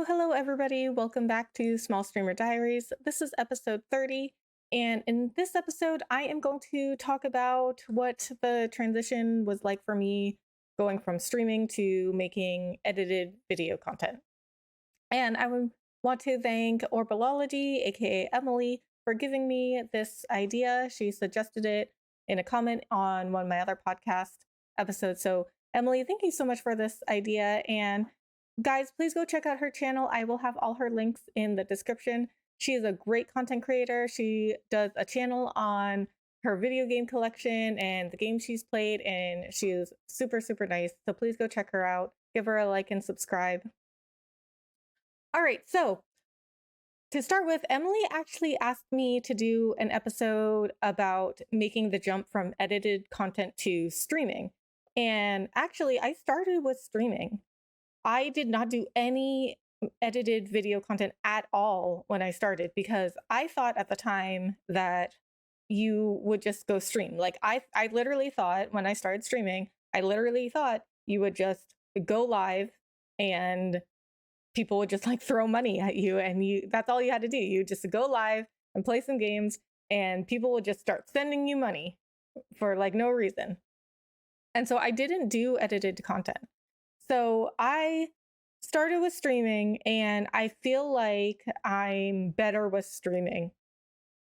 Hello, everybody. Welcome back to Small Streamer Diaries. This is episode 30. And in this episode, I am going to talk about what the transition was like for me going from streaming to making edited video content. And I would want to thank Orbalology, aka Emily, for giving me this idea. She suggested it in a comment on one of my other podcast episodes. So, Emily, thank you so much for this idea. And guys, please go check out her channel. I will have all her links in the description. She is a great content creator. She does a channel on her video game collection and the games she's played, and she is super, super nice. So please go check her out. Give her a like and subscribe. All right, so to start with, Emily actually asked me to do an episode about making the jump from edited content to streaming. And actually, I started with streaming. I did not do any edited video content at all when I started because I thought at the time that you would just go stream. Like I literally thought when I started streaming, I literally thought you would just go live and people would just like throw money at you and that's all you had to do. You just go live and play some games and people would just start sending you money for like no reason. And so I didn't do edited content. So I started with streaming and I feel like I'm better with streaming.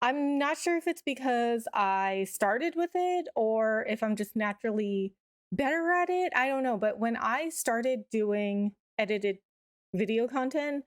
I'm not sure if it's because I started with it or if I'm just naturally better at it. I don't know. But when I started doing edited video content,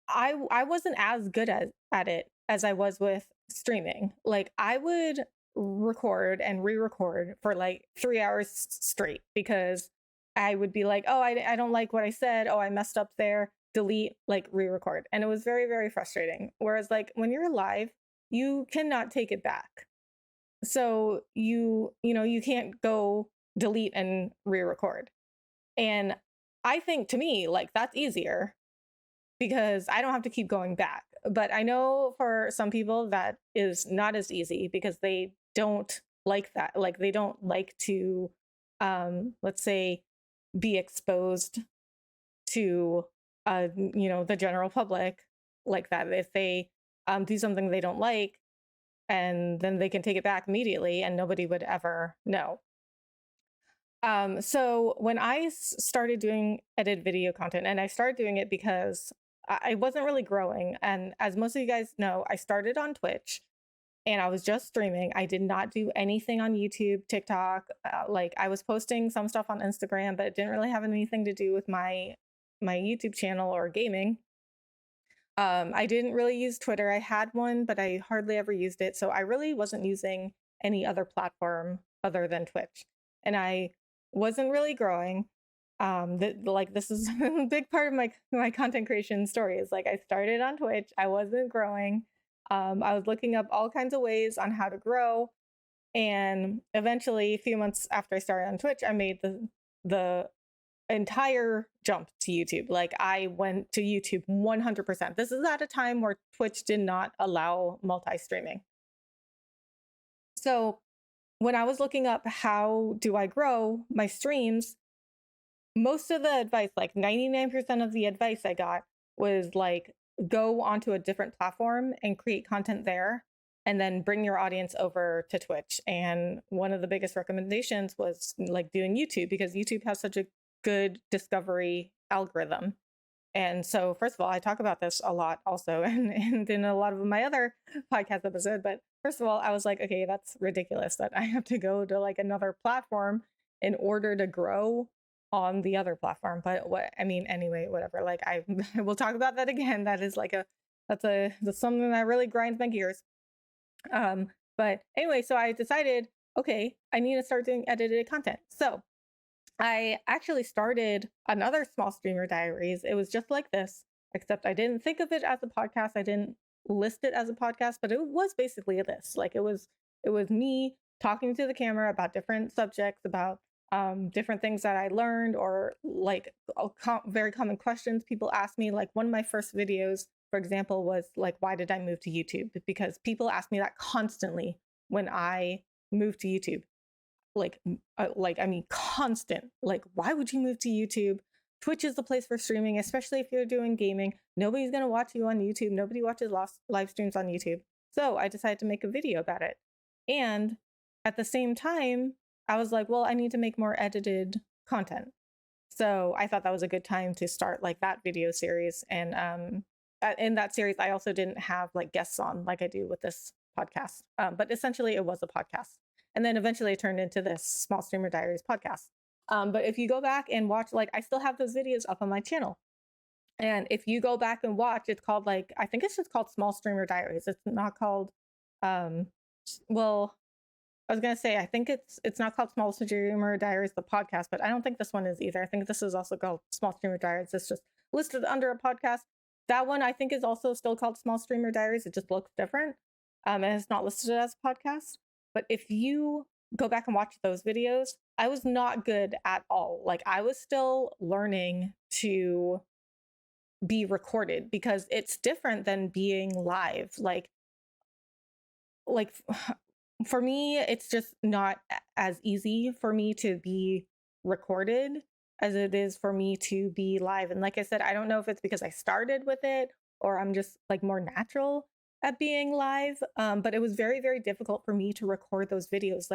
I wasn't as good at it as I was with streaming. Like I would record and re-record for like 3 hours straight because I would be like, oh, I don't like what I said. Oh, I messed up there. Delete, like re-record. And it was very, very frustrating. Whereas like when you're live, you cannot take it back. So you can't go delete and re-record. And I think to me, like that's easier because I don't have to keep going back. But I know for some people that is not as easy because they don't like that. Like they don't like to, let's say, be exposed to the general public like that. If they do something they don't like, and then they can take it back immediately and nobody would ever know. So when I started doing edited video content, and I started doing it because I wasn't really growing, and as most of you guys know, I started on Twitch and I was just streaming. I did not do anything on YouTube, TikTok. Like I was posting some stuff on Instagram, but it didn't really have anything to do with my YouTube channel or gaming. I didn't really use Twitter. I had one, but I hardly ever used it. So I really wasn't using any other platform other than Twitch. And I wasn't really growing. This is a big part of my content creation story is like I started on Twitch. I wasn't growing. I was looking up all kinds of ways on how to grow. And eventually, a few months after I started on Twitch, I made the entire jump to YouTube. Like I went to YouTube 100%. This is at a time where Twitch did not allow multi-streaming. So when I was looking up how do I grow my streams, most of the advice, like 99% of the advice I got was like, go onto a different platform and create content there and then bring your audience over to Twitch. And one of the biggest recommendations was like doing YouTube because YouTube has such a good discovery algorithm. And so first of all, I talk about this a lot also and in a lot of my other podcast episodes. But first of all, I was like, okay, that's ridiculous that I have to go to like another platform in order to grow on the other platform. But anyway, whatever. Like I will talk about that again. That is like that's something that really grinds my gears. But anyway, so I decided, okay, I need to start doing edited content. So I actually started another Small Streamer Diaries. It was just like this, except I didn't think of it as a podcast. I didn't list it as a podcast, but it was basically this. Like it was me talking to the camera about different subjects, about different things that I learned, or like very common questions people ask me. Like one of my first videos, for example, was like, why did I move to YouTube? Because people ask me that constantly when I moved to YouTube. Constant. Like, why would you move to YouTube? Twitch is the place for streaming, especially if you're doing gaming. Nobody's going to watch you on YouTube. Nobody watches live streams on YouTube. So I decided to make a video about it. And at the same time, I was like, well, I need to make more edited content. So I thought that was a good time to start like that video series. And in that series, I also didn't have like guests on like I do with this podcast. But essentially it was a podcast. And then eventually it turned into this Small Streamer Diaries podcast. But if you go back and watch, like I still have those videos up on my channel. And if you go back and watch, it's called like, I think it's just called Small Streamer Diaries. It's not called, well, I was gonna say, I think it's not called Small Streamer Diaries, the podcast, but I don't think this one is either. I think this is also called Small Streamer Diaries. It's just listed under a podcast. That one I think is also still called Small Streamer Diaries. It just looks different. And it's not listed as a podcast. But if you go back and watch those videos, I was not good at all. Like I was still learning to be recorded because it's different than being live. Like for me, it's just not as easy for me to be recorded as it is for me to be live. And like I said, I don't know if it's because I started with it or I'm just like more natural at being live. But it was very, very difficult for me to record those videos.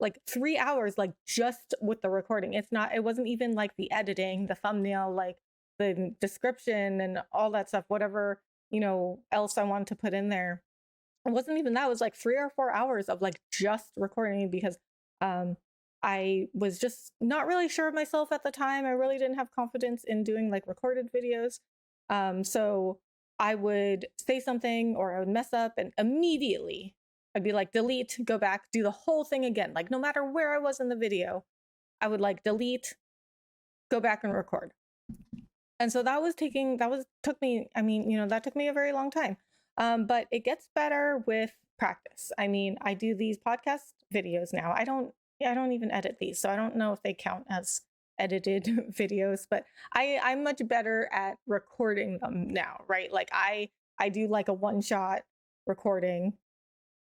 Like 3 hours, like just with the recording. It wasn't even like the editing, the thumbnail, like the description and all that stuff, whatever, else I wanted to put in there. It wasn't even that. It was like 3 or 4 hours of like just recording because I was just not really sure of myself at the time. I really didn't have confidence in doing like recorded videos. So I would say something or I would mess up and immediately I'd be like, delete, go back, do the whole thing again. Like no matter where I was in the video, I would like delete, go back and record. And so that took me a very long time. But it gets better with practice. I mean, I do these podcast videos now. I don't even edit these, so I don't know if they count as edited videos, but I'm much better at recording them now, right? Like I do like a one-shot recording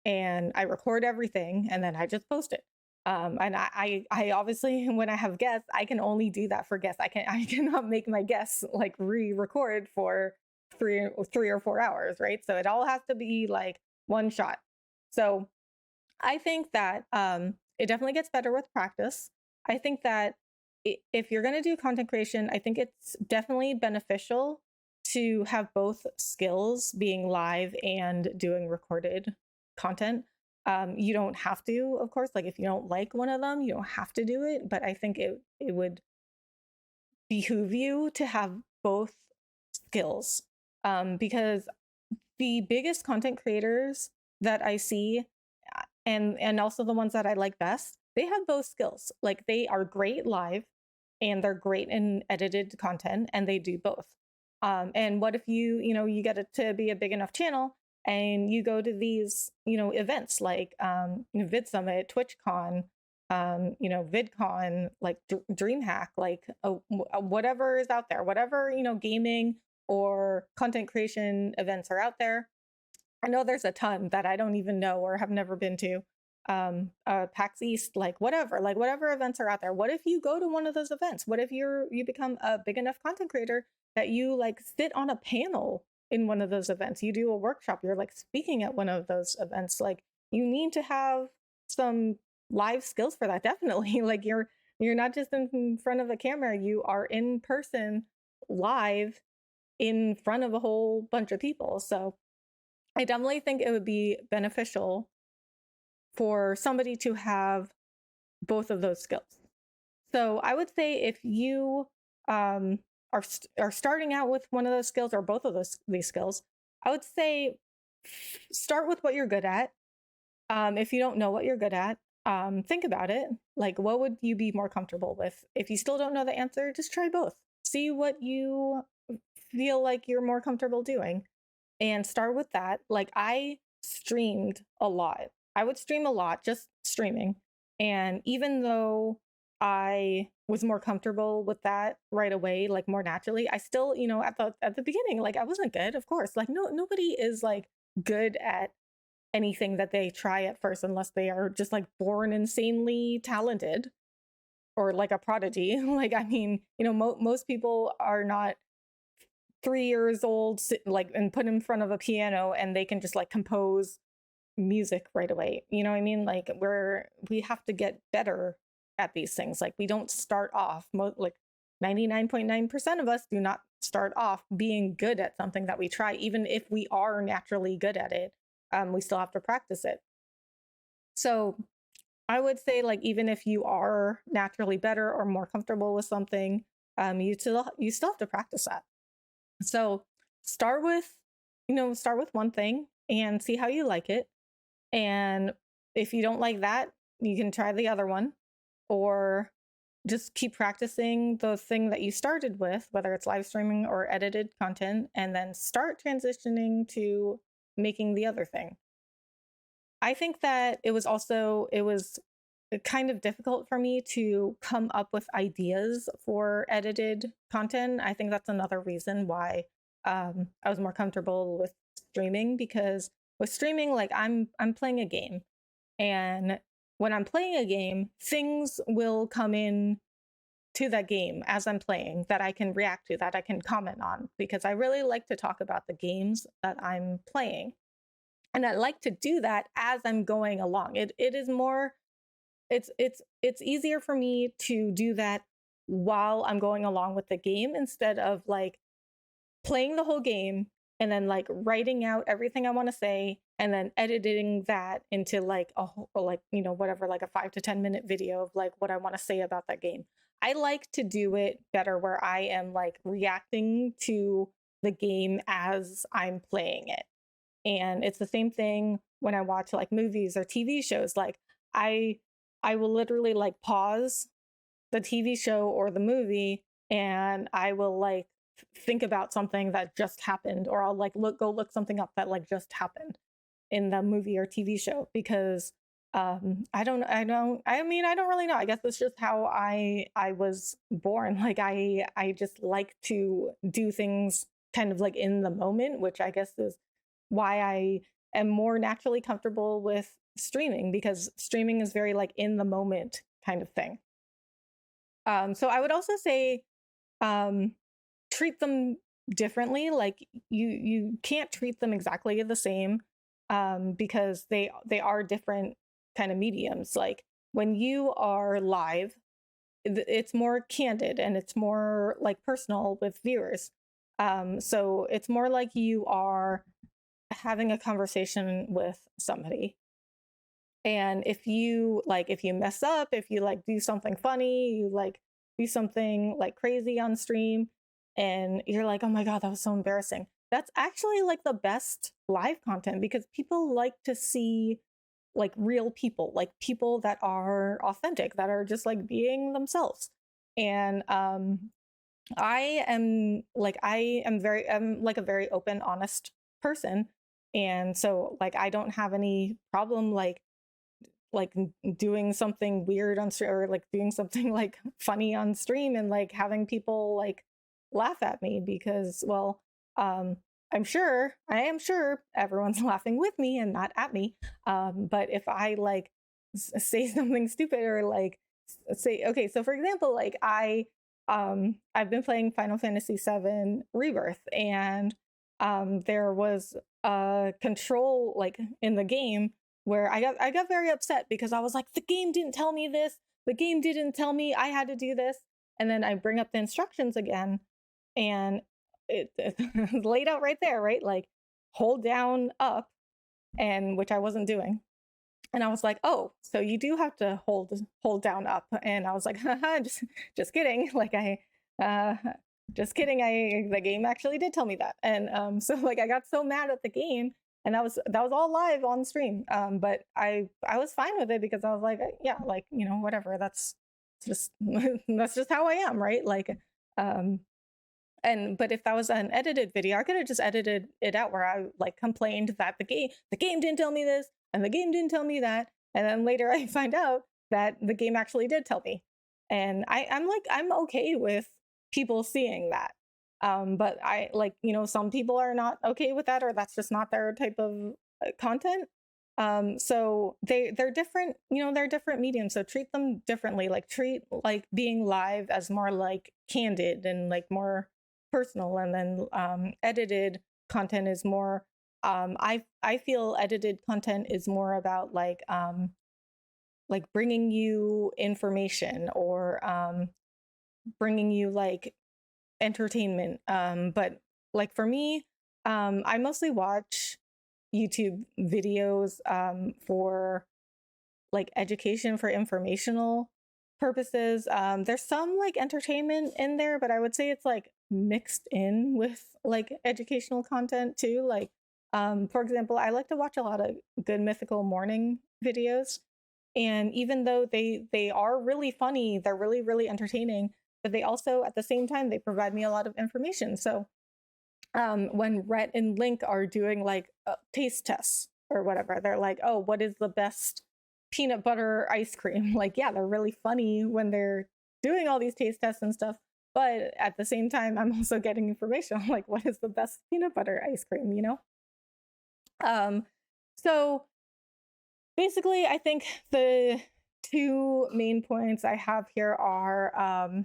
and I record everything and then I just post it. And I obviously, when I have guests, I can only do that for guests. I cannot make my guests like re-record for 3 or 4 hours, right? So it all has to be like one shot. So I think that it definitely gets better with practice. I think that if you're going to do content creation, I think it's definitely beneficial to have both skills, being live and doing recorded content. You don't have to, of course, like if you don't like one of them, you don't have to do it. But I think it would behoove you to have both skills. Because the biggest content creators that I see and also the ones that I like best, they have both skills. Like they are great live and they're great in edited content and they do both. And what if you get it to be a big enough channel and you go to these, events like Vid Summit, TwitchCon, VidCon, like DreamHack, like whatever is out there, whatever, gaming or content creation events are out there. I know there's a ton that I don't even know or have never been to. PAX East, like whatever events are out there. What if you go to one of those events? What if you become a big enough content creator that you like sit on a panel in one of those events? You do a workshop, you're like speaking at one of those events. Like you need to have some live skills for that. Definitely. Like you're not just in front of a camera, you are in person live in front of a whole bunch of people. So I definitely think it would be beneficial for somebody to have both of those skills. So I would say if you are starting out with one of those skills or both of these skills, I would say start with what you're good at. If you don't know what you're good at, think about it. Like, what would you be more comfortable with? If you still don't know the answer, just try both. See what you feel like you're more comfortable doing and start with that. Like I streamed a lot. I would stream a lot, just streaming. And even though I was more comfortable with that right away, like more naturally, I still, at the beginning, like I wasn't good, of course. Like nobody is like good at anything that they try at first unless they are just like born insanely talented. or like a prodigy. Like, I mean, most people are not 3 years old, like, and put in front of a piano and they can just like compose music right away. You know what I mean? Like, we have to get better at these things. Like, we don't start off, like 99.9% of us do not start off being good at something that we try. Even if we are naturally good at it, we still have to practice it. So I would say, like, even if you are naturally better or more comfortable with something, you still have to practice that. So start with, start with one thing and see how you like it. And if you don't like that, you can try the other one, or just keep practicing the thing that you started with, whether it's live streaming or edited content, and then start transitioning to making the other thing. I think that it was kind of difficult for me to come up with ideas for edited content. I think that's another reason why I was more comfortable with streaming, because with streaming, like, I'm playing a game, and when I'm playing a game, things will come in to that game as I'm playing that I can react to, that I can comment on, because I really like to talk about the games that I'm playing. And I like to do that as I'm going along. It is more, it's easier for me to do that while I'm going along with the game, instead of like playing the whole game and then like writing out everything I want to say and then editing that into like a whole, like, whatever, like a 5 to 10 minute video of like what I want to say about that game. I like to do it better where I am like reacting to the game as I'm playing it. And it's the same thing when I watch like movies or TV shows. Like, I I will literally like pause the TV show or the movie, and I will like think about something that just happened, or I'll like go look something up that like just happened in the movie or TV show, because I don't really know. I guess that's just how I was born. Like, I just like to do things kind of like in the moment, which I guess is why I am more naturally comfortable with streaming, because streaming is very like in the moment kind of thing. So I would also say, um, treat them differently. Like, you can't treat them exactly the same, because they are different kind of mediums. Like, when you are live, it's more candid and it's more like personal with viewers. So it's more like you are having a conversation with somebody. And if you mess up, if you like do something funny, you like do something like crazy on stream, and you're like, oh my God, that was so embarrassing. That's actually like the best live content, because people like to see like real people, like people that are authentic, that are just like being themselves. And I'm like a very open, honest person. And so like I don't have any problem like doing something weird on stream, or like doing something like funny on stream, and like having people like laugh at me, because, well, I am sure everyone's laughing with me and not at me. But if I like say something stupid, or like say, okay, so for example, like I've been playing Final Fantasy VII Rebirth, and there was a control like in the game where I got very upset, because I was like, the game didn't tell me this. The game didn't tell me I had to do this. And then I bring up the instructions again, and it's laid out right there, right? Like, hold down up, and which I wasn't doing. And I was like, oh, so you do have to hold down up. And I was like, haha, just kidding. Like, uh just kidding. The game actually did tell me that. And so like I got so mad at the game, and that was all live on stream. But I was fine with it, because I was like, yeah, like, whatever. That's just that's just how I am, right? Like, but if that was an edited video, I could have just edited it out where I like complained that the game didn't tell me this, and the game didn't tell me that, and then later I find out that the game actually did tell me. And I'm okay with people seeing that. But I like, some people are not okay with that, or that's just not their type of content. So they're different, they're different mediums. So treat them differently. Like treat like being live as more like candid and like more personal, and then edited content is more. I feel edited content is more about like bringing you information or bringing you like entertainment. But like for me, I mostly watch YouTube videos for like education, for informational purposes. There's some like entertainment in there, but I would say it's like mixed in with like educational content too. Like, for example, I like to watch a lot of Good Mythical Morning videos. And even though they are really funny, they're really, really entertaining, but they also at the same time they provide me a lot of information. So when Rhett and Link are doing like taste tests or whatever, they're like, oh, what is the best peanut butter ice cream? Like, yeah, they're really funny when they're doing all these taste tests and stuff. But at the same time, I'm also getting information on like, what is the best peanut butter ice cream, So basically, I think the two main points I have here are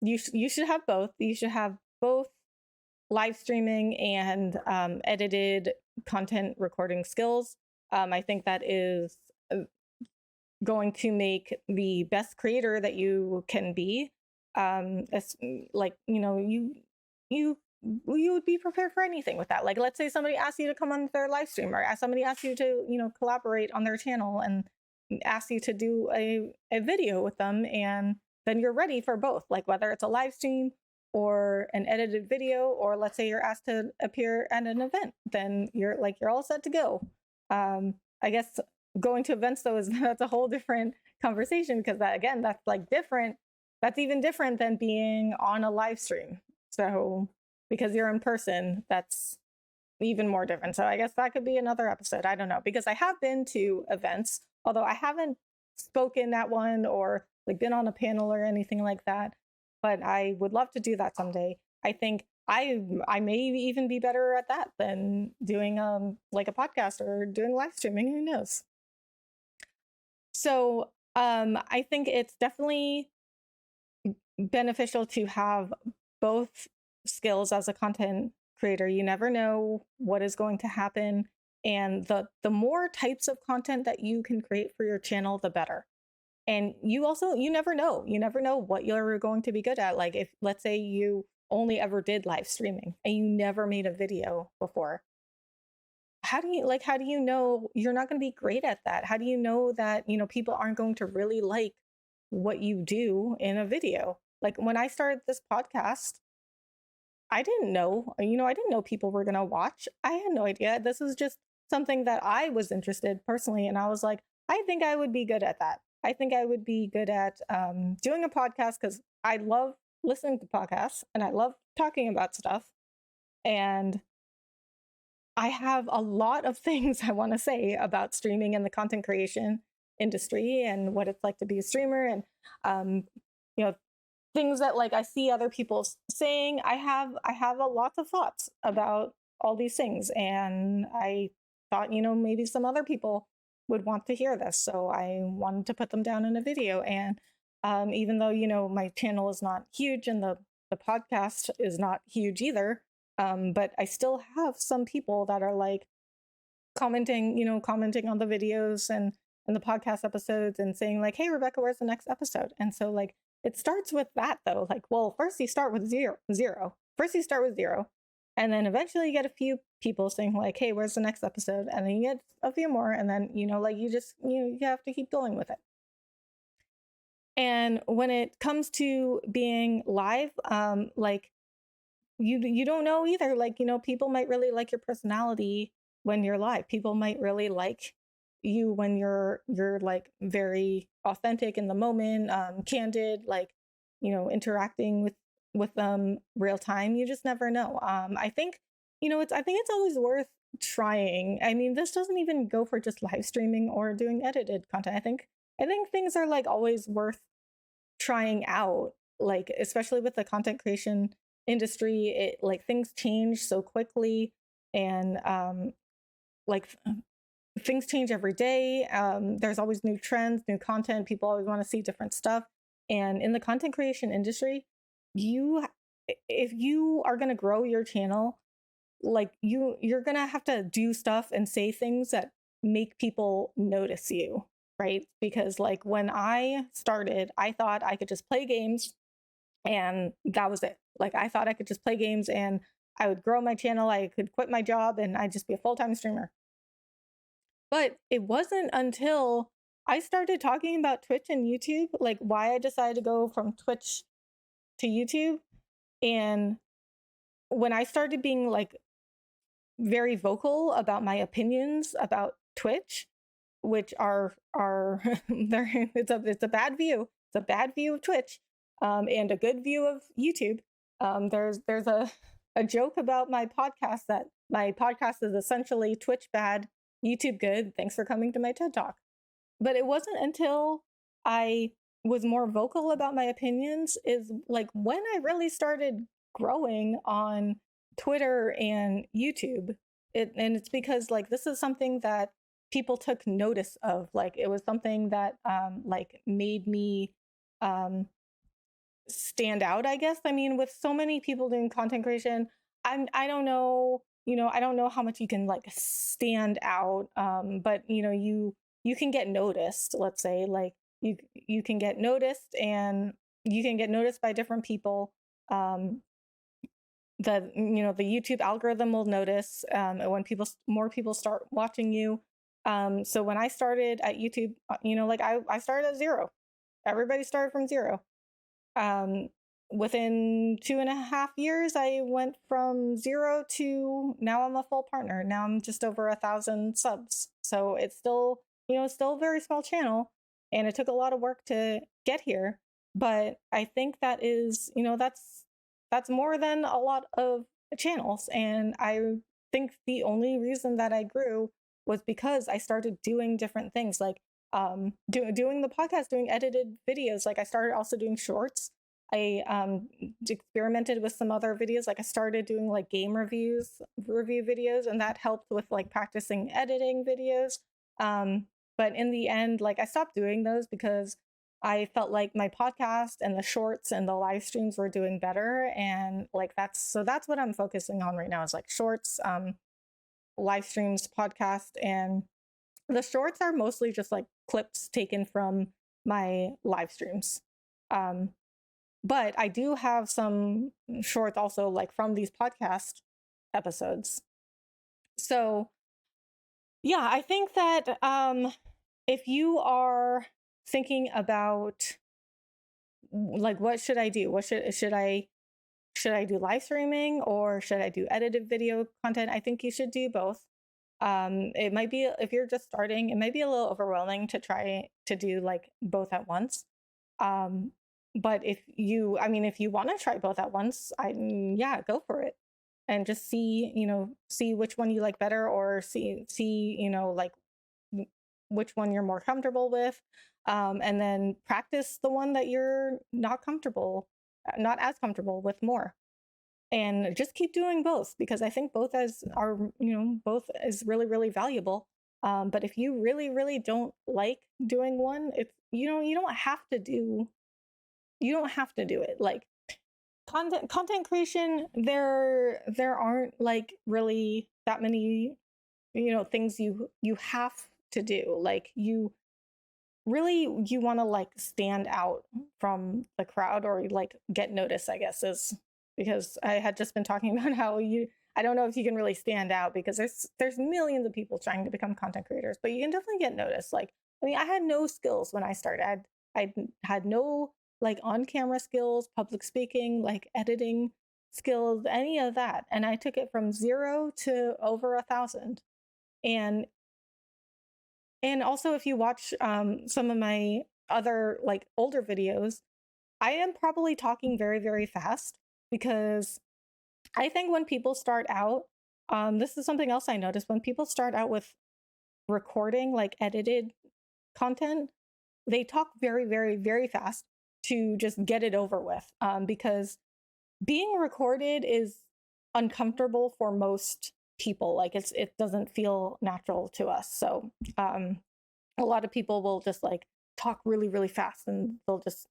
you should have both. You should have both live streaming and edited content recording skills. I think that is going to make the best creator that you can be. It's like, you would be prepared for anything with that. Like, let's say somebody asks you to come on their live stream, or somebody asks you to, collaborate on their channel and asks you to do a video with them, and then you're ready for both, like whether it's a live stream or an edited video, or let's say you're asked to appear at an event, then you're all set to go. I guess going to events though that's a whole different conversation, because that's like different. That's even different than being on a live stream. So because you're in person, that's even more different. So I guess that could be another episode. I don't know, because I have been to events, although I haven't spoken at one or like been on a panel or anything like that. But I would love to do that someday. I think I may even be better at that than doing like a podcast or doing live streaming. Who knows? So I think it's definitely beneficial to have both skills as a content creator. You never know what is going to happen, and the more types of content that you can create for your channel, the better. And you never know what you're going to be good at. Like, if let's say you only ever did live streaming and you never made a video before, how do you know you're not going to be great at that? How do you know that people aren't going to really like what you do in a video? Like, when I started this podcast, I didn't know people were going to watch. I had no idea. This was just something that I was interested personally, and I was like, I think I would be good at that. I think I would be good at doing a podcast, because I love listening to podcasts and I love talking about stuff. And I have a lot of things I want to say about streaming and the content creation industry and what it's like to be a streamer, and things that like I see other people saying. I have a lot of thoughts about all these things, and I thought maybe some other people would want to hear this, so I wanted to put them down in a video. And even though my channel is not huge and the podcast is not huge either, but I still have some people that are like commenting on the videos and the podcast episodes and saying like, hey Rebecca, where's the next episode? And so like it starts with that though. Like, well, first you start with zero. First you start with zero. And then eventually you get a few people saying like, hey, where's the next episode? And then you get a few more. And then, like you just, you have to keep going with it. And when it comes to being live, like you don't know either. Like, people might really like your personality when you're live. People might really like you when you're like very authentic in the moment, candid, like, interacting with them real time. You just never know. I think, I think it's always worth trying. I mean, this doesn't even go for just live streaming or doing edited content. I think things are like always worth trying out, like especially with the content creation industry. It like things change so quickly, and like things change every day. There's always new trends, new content. People always want to see different stuff. And in the content creation industry, you, if you are going to grow your channel, like you're going to have to do stuff and say things that make people notice you, right? Because like when I started, I thought I could just play games and that was it. Like I thought I could just play games and I would grow my channel, I could quit my job and I'd just be a full-time streamer. But it wasn't until I started talking about Twitch and YouTube, like why I decided to go from Twitch to YouTube. And when I started being like very vocal about my opinions about Twitch, which are there, it's a bad view. It's a bad view of Twitch, and a good view of YouTube. There's a joke about my podcast that my podcast is essentially Twitch bad, YouTube good. Thanks for coming to my TED Talk. But it wasn't until I was more vocal about my opinions is like when I really started growing on Twitter and YouTube. And it's because like this is something that people took notice of. Like it was something that like made me stand out, I guess. I mean, with so many people doing content creation, I don't know, I don't know how much you can like stand out, but you can get noticed. Let's say like you can get noticed, and you can get noticed by different people. The YouTube algorithm will notice when more people start watching you. So when I started at YouTube, like I started at zero. Everybody started from zero. Within 2.5 years, I went from zero to now I'm a full partner. Now I'm just over 1,000 subs. So it's still, it's still a very small channel, and it took a lot of work to get here. But I think that is, that's more than a lot of channels. And I think the only reason that I grew was because I started doing different things, like doing the podcast, doing edited videos. Like I started also doing shorts. I experimented with some other videos. Like I started doing like game review videos, and that helped with like practicing editing videos. But in the end, like I stopped doing those because I felt like my podcast and the shorts and the live streams were doing better. And like that's what I'm focusing on right now, is like shorts, live streams, podcast. And the shorts are mostly just like clips taken from my live streams. But I do have some shorts also like from these podcast episodes. So yeah, I think that if you are thinking about like what should I do? What should I do live streaming or should I do edited video content? I think you should do both. It might be, if you're just starting, it might be a little overwhelming to try to do like both at once. But if you want to try both at once, yeah, go for it. And just see which one you like better, or see like which one you're more comfortable with. And then practice the one that you're not as comfortable with more. And just keep doing both, because I think both is really, really valuable. But if you really, really don't like doing one, it's, you don't have to do it. Like content creation, there aren't like really that many, things you have to do. Like you want to like stand out from the crowd, or like get noticed, I guess, is because I had just been talking about how I don't know if you can really stand out, because there's millions of people trying to become content creators, but you can definitely get noticed. Like, I mean, I had no skills when I started. I had no like on-camera skills, public speaking, like editing skills, any of that. And I took it from 0 to over 1,000. And also, if you watch some of my other like older videos, I am probably talking very, very fast, because I think when people start out, this is something else I noticed. When people start out with recording like edited content, they talk very, very, very fast to just get it over with, because being recorded is uncomfortable for most people. Like it doesn't feel natural to us. So a lot of people will just like talk really, really fast, and they'll just,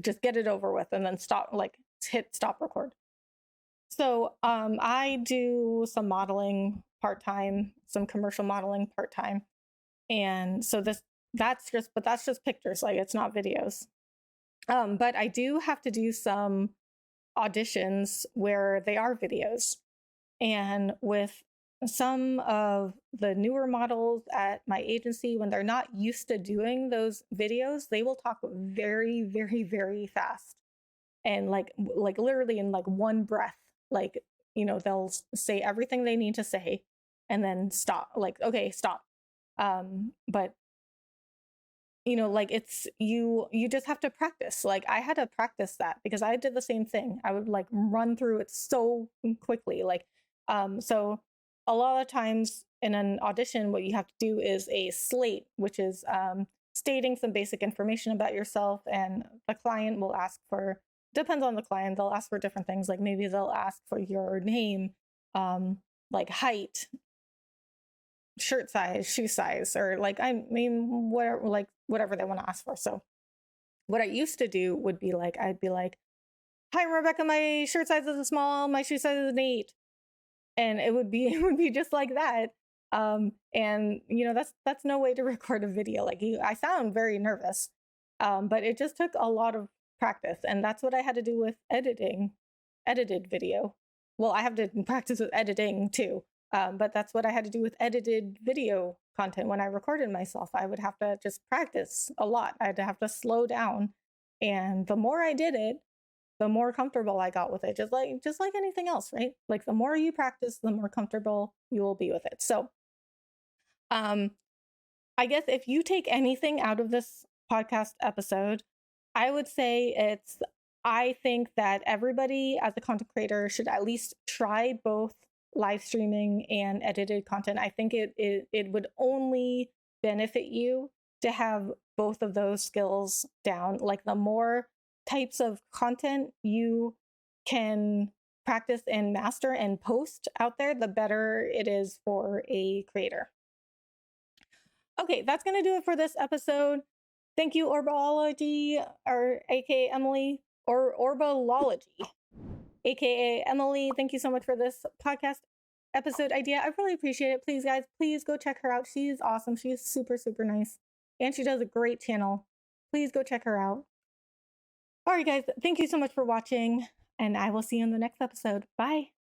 just get it over with and then stop, like hit stop record. So I do some modeling part-time, some commercial modeling part-time. And so that's just pictures, like it's not videos. But I do have to do some auditions where they are videos. And with some of the newer models at my agency, when they're not used to doing those videos, they will talk very, very, very fast. And like literally in like one breath, like, they'll say everything they need to say and then stop, like, okay, stop. But like it's you just have to practice. Like I had to practice that because I did the same thing. I would like run through it so quickly. Like so a lot of times in an audition, what you have to do is a slate, which is stating some basic information about yourself, and the client will ask for, depends on the client, they'll ask for different things. Like maybe they'll ask for your name, like height, shirt size, shoe size, or like, I mean, whatever, like whatever they want to ask for. So what I used to do would be like, I'd be like, hi Rebecca, my shirt size is a small, my shoe size is an 8. And it would be just like that. And that's no way to record a video. Like I sound very nervous. But it just took a lot of practice. And that's what I had to do with edited video. Well, I have to practice with editing too. But that's what I had to do with edited video content. When I recorded myself, I would have to just practice a lot. I'd have to slow down. And the more I did it, the more comfortable I got with it. Just like anything else, right? Like the more you practice, the more comfortable you will be with it. So I guess if you take anything out of this podcast episode, I would say I think that everybody as a content creator should at least try both live streaming and edited content. I think it would only benefit you to have both of those skills down. Like the more types of content you can practice and master and post out there, the better it is for a creator. Okay, that's going to do it for this episode. Thank you, Orbology, or aka Emily, or Orbolology, aka Emily. Thank you so much for this podcast episode idea. I really appreciate it. Please, guys, please go check her out. She's awesome. She's super, super nice. And she does a great channel. Please go check her out. All right, guys, thank you so much for watching, and I will see you in the next episode. Bye.